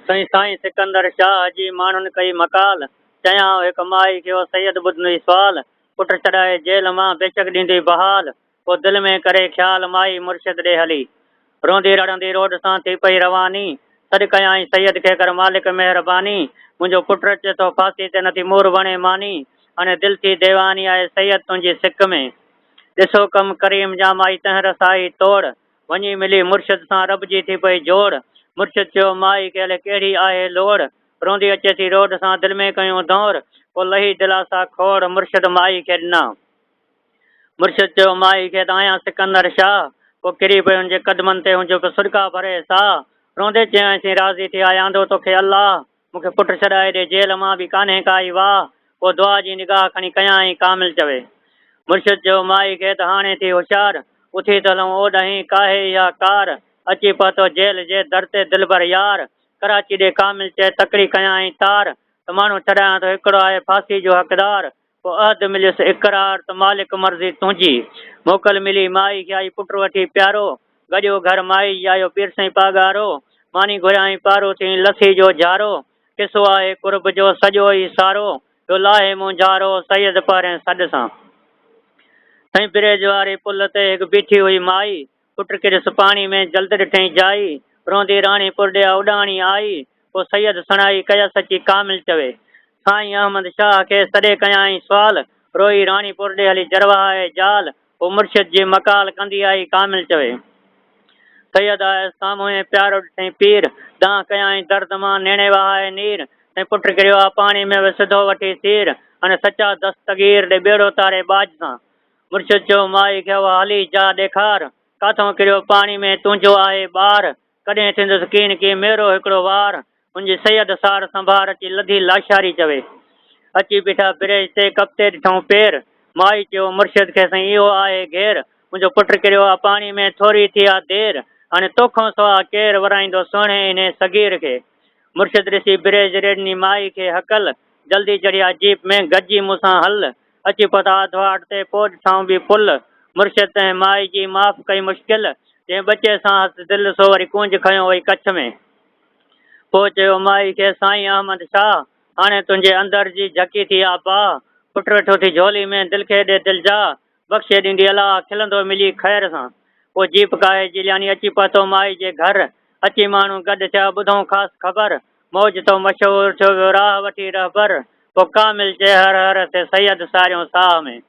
साईं साईं सिकंदर शाह जी माण्हुनि कई मकाल चयां हिकु माई खे सैयद ॿुधंदी सुवाल पुट छॾाए जेल मां बेशक ॾींदी बहाल पोइ दिलि में करे ख़्याल माई मुर्शिद ॾे हली रोंदी रड़ंदी रोड सां थी पई रवानी सॾु कयाई सैयद खे कर मालिक महिरबानी मुंहिंजो पुटु अचे थो फांसी ते नथी मोर वणे मानी हाणे दिलि थी देवानी आहे सैयद तुंहिंजी सिक में ॾिसो कम करीम जा माई तंहिं रसाई तोड़ वञी मिली मुर्शिद सां रब जी थी पई जोड़ मुर्शिद चयो माई के कहिड़ी आहे लोड़ रोंदी अचे थी रोड सां दिलि में कयूं दौर पोइ लही दिलासा खोड़ मुर्शिद माई खे ॾिना मुर्शिद चयो माई खे त आहियां सिकंदर शाह पोइ किरी पियो हुनजे क़दमनि ते हुनजो सुरका भरे साह रोंदे चयासीं राज़ी थी आयांदो तोखे अलाह मूंखे पुटु छॾाए ॾे जेल मां बि कान्हे काई वाह पोइ दुआ जी निगाह खणी कयाई कामिल चवे मुर्शिद चयो माई खे त हाणे थी होशियार उथी त हलूं ओॾहीं काहे इहा कार अची पहुतो जेल जे दर ते दिलबर यार कराची ॾे कामिल चए तकड़ी कयाई तार त माण्हू छॾायां थो हिकिड़ो आहे फांसी जो हक़दार पोइ अहद मिलियुसि इक़रार त मालिक मर्ज़ी तुंहिंजी मोकल मिली माई खे आई पुटु वठी प्यारो गॾियो घर माई आयो पीर साईं पागारो मानी घुरियाई पारो थी लसी जो झारो किसो आहे कुर्ब जो सॼो ई सारो जो लाहे मुंझारो सैयद पहिरें सॾ सां साईं ब्रिज वारे पुल ते हिकु बीठी हुई माई पुटु किरस पाणी में जल्द ॾिठई जाई रोंदी राणी पुरॾिया उॾाणी आई पोइ सैयद सणाई कयसि अची कामिल चवे साईं अहमद शाह खे सॾे कयाई सुवाल रोई राणी पुरॾे हली जरवाए जाल पोइ मुर्शिद जी मकाल कंदी आई कामिल चवे सैयद आए साम्हूं प्यारो ॾिठई पीर दांह कयाई दर्द मां नेणे वहाए नीर ऐं पुटु किरियो आहे पाणी में सिधो वठी सीर हाणे सचा दस्तगीर ॾे ॿेड़ो तारे बाज सां मुर्शिद चयो माई खे हली जा ॾेखार काथों किरियो पाणी में तुंहिंजो आहे ॿार कॾहिं थींदुसि कीन की मेरो हिकिड़ो वार मुंहिंजी सैयद सार संभार अची लधी लाशारी चवे अची बीठा ब्रिज ते कप्ते ॾिठऊं पेर माई चयो मुर्शिद खे साईं इहो आहे घेर मुंहिंजो पुटु किरियो आहे पाणी में थोरी थी आहे देर हाणे तोखां सवाइ केरु वराईंदो सुहिणे इन सगीर खे मुर्शिद ॾिसी ब्रिज रेडनी माई खे हकल जल्दी चढ़िया जीप में गॾिजी मूंसां हल अची पहुता आधवाट ते पोइ ॾिठऊं बि पुल मुर्शिद ऐं माई जी माफ़ कई मुश्किल जंहिं बचे सां दिलि सो वरी कुंज खयो वई कच्छ में पोइ चयो माई खे साईं अहमद शाह हाणे तुंहिंजे अंदर जी झकी थी आहे बाह पुटु वेठो थी झोली में दिलि खे ॾे दिलि जा बख़्शे ॾींदी अलाह खिलंदो मिली ख़ैर सां पोइ जीप काहे जिलियानी अची पहुतो माई जे घर अची माण्हू गॾु थिया ॿुधऊं ख़ासि ख़बर मौज तो मशहूरु थियो वियो राह वठी रहबर पोइ कामिल चए हर हर ते सैयद सारियो साह में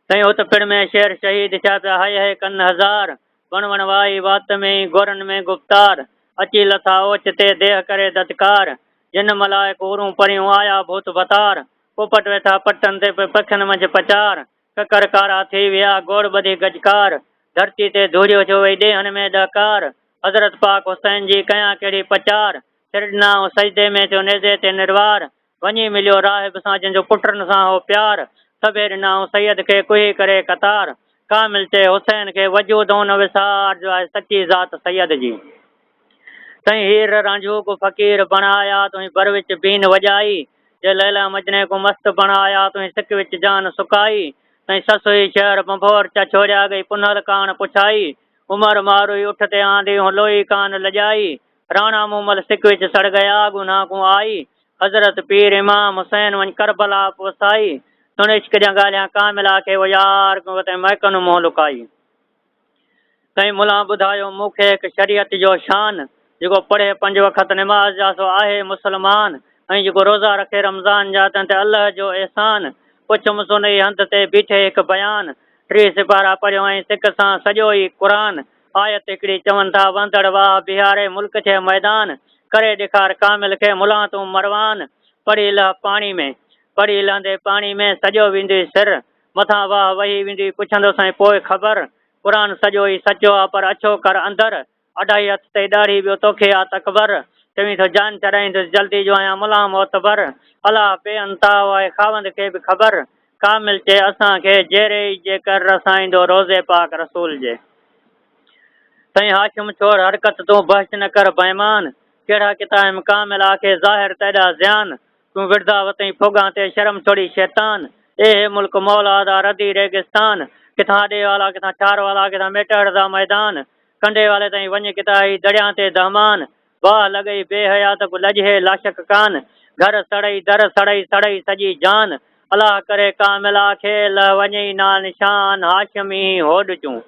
साईं उत पिण में शेर शहीद थिया पिया हाय हाय कन हज़ार वण वण वाई वात में गोरनि में गुफ़्तार अची लथा ओच ते देह करे ददकार जिन मलाइक उरूं परियूं आया भूत बतार पोपट वेठा पटनि ते पखियुनि मंझि पचार ककर कारा थी विया गोड़ ॿधी गजकार धरती ते धूड़ियो थियो वई ॾेहनि में ॾहकार हज़रत पाक हुसैन जी कयां कहिड़ी पचार सिर ॾिना सजदे में थियो नेज़े ते निर्वार वञी मिलियो राहिब सां जंहिंजो पुटनि सां हो प्यार सभे ॾिनाऊं सैयद खे कुही करे कतार कामिल चए हुसैन खे वजूद न विसार जो आहे सची ज़ात सैयद जी साईं हीर रांझू को फ़कीर बणाया तुंहिंजी बर विच बीन वॼाई जे लैला मजने को मस्त बणाया तुंहिंजी सिक विच जान सुकाई साईं ससु हुई शहर बंभोर चा छोड़िया गई पुनल कान पुछाई उमर मारुई उठ ते आंदी हूं लोई कान लॼाई राणा मूमल सिक विच सड़ गया गुनाह को आई हज़रत पीर इमाम हुसैन वञ करबला पोसाई सुन इश्क जा ॻाल्हियां कामिला खे वो यार महकन मुंहुं लुकाई साईं मुला ॿुधायो मूंखे हिकु शरीयत जो शान जेको पढ़े 5 वक़्त निमाज़ जा सो आहे मुस्लमान ऐं जेको रोज़ा रखे रमज़ान जा तंहिं ते अल्लाह जो एहसान पुछुमि सुन ई हंध ते बीठे हिकु बयान 3 सिपारा पढ़ियो ऐं सिक सां सॼो ई क़ुरान आयत हिकिड़ी चवनि था वंदड़ वाह बिहारे मुल्क थे मैदान करे ॾेखार कामिल खे मुला तूं मरवान पढ़ी लह पाणी में पढ़ी लहंदे पाणी में सॼो वेंदी सिर मथां वाह वही वेंदी पुछंदो साईं पोइ ख़बर क़ुरान सॼो ई सचो आहे पर अछो कर अंदरि 2.5 हथ ते ॾाढ़ी ॿियो तोखे आहे तकबर चवीं थो जान चढ़ाईंदुसि जल्दी जो आहियां मुला मोतबर अलाह बेअंता आहे खावंद खे बि ख़बर कामिल चए असांखे जहिड़े ई जेकर रसाईंदो रोज़े पाक रसूल जे साईं हाशिम छोड़ हरकत तूं बहस न कर बेईमान कहिड़ा किताब कामिल आखे ज़ाहिर तेॾा ज़ियान तूं विरधा वतई फोगां ते शर्म छोड़ी शैतान ए मुल्क मौलादा रदी रेगिस्तान किथां ॾे वाला किथां चार वाला किथां मेटड़ दा मैदान कंडे वाले ताईं वञ किथां ही दरिया ते दहमान वाह लॻई बेहयात को लॼे लाशक कान, घर सड़ई दर सड़ई सड़ई सॼी जान, अलाह करे कामिला खे ल वञई ना निशान, हाशमी होॾ चूं